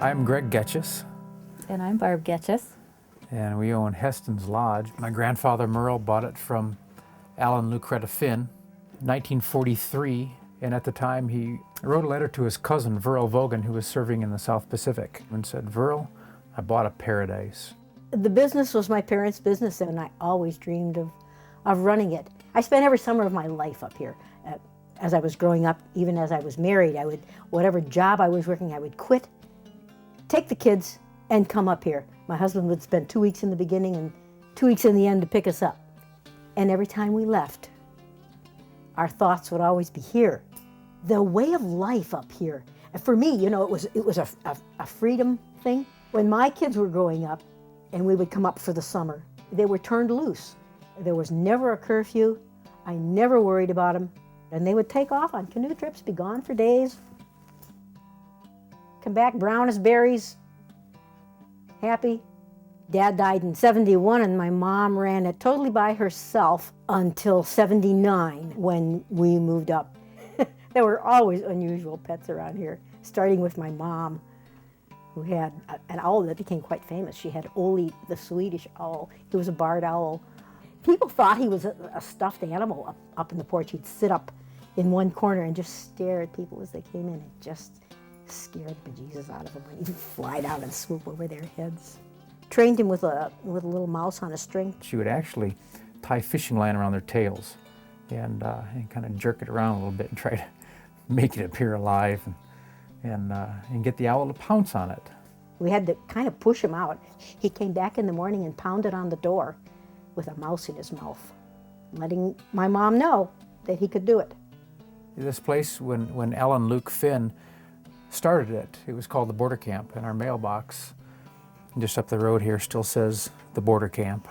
I'm Greg Getchus, And I'm Barb Getchus. and we own Heston's Lodge. My grandfather Merle bought it from Alan Lucretta Finn in 1943, and at the time he wrote a letter to his cousin Verl Vogan, who was serving in the South Pacific, and said, "Verl, I bought a paradise." The business was my parents' business, and I always dreamed of running it. I spent every summer of my life up here. As I was growing up, even as I was married, whatever job I was working, I would quit, take the kids, and come up here. My husband would spend 2 weeks in the beginning and 2 weeks in the end to pick us up. And every time we left, our thoughts would always be here. The way of life up here, and for me, it was a freedom thing. When my kids were growing up, and we would come up for the summer, they were turned loose. There was never a curfew. I never worried about them. And they would take off on canoe trips, be gone for days, come back brown as berries, happy. Dad died in '71, and my mom ran it totally by herself until '79 when we moved up. There were always unusual pets around here, starting with my mom, who had an owl that became quite famous. She had Oli, the Swedish owl. He was a barred owl. People thought he was a stuffed animal up in the porch. He'd sit up in one corner and just stare at people as they came in. It just scared bejesus out of them when he'd fly down and swoop over their heads. Trained him with a little mouse on a string. She would actually tie fishing line around their tails and kind of jerk it around a little bit and try to make it appear alive and get the owl to pounce on it. We had to kind of push him out. He came back in the morning and pounded on the door with a mouse in his mouth, letting my mom know that he could do it. This place, when Alan Luke Finn started it, it was called the Border Camp, and our mailbox just up the road here still says the Border Camp.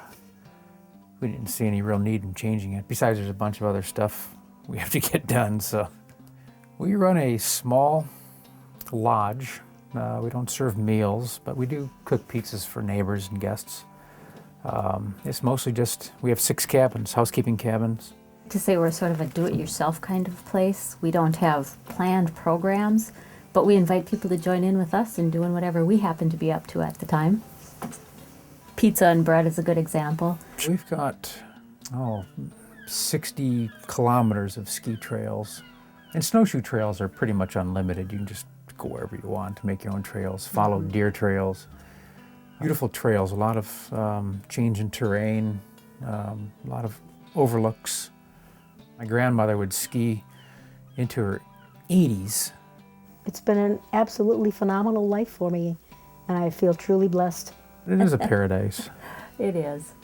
We didn't see any real need in changing it. Besides, there's a bunch of other stuff we have to get done, so. We run a small lodge. We don't serve meals, but we do cook pizzas for neighbors and guests. It's mostly just, we have 6 cabins, housekeeping cabins. To say we're sort of a do-it-yourself kind of place. We don't have planned programs, but we invite people to join in with us in doing whatever we happen to be up to at the time. Pizza and bread is a good example. We've got, 60 kilometers of ski trails. And snowshoe trails are pretty much unlimited. You can just go wherever you want to make your own trails, follow deer trails. Beautiful trails, a lot of change in terrain, a lot of overlooks. My grandmother would ski into her 80s. It's been an absolutely phenomenal life for me, and I feel truly blessed. It is a paradise. It is.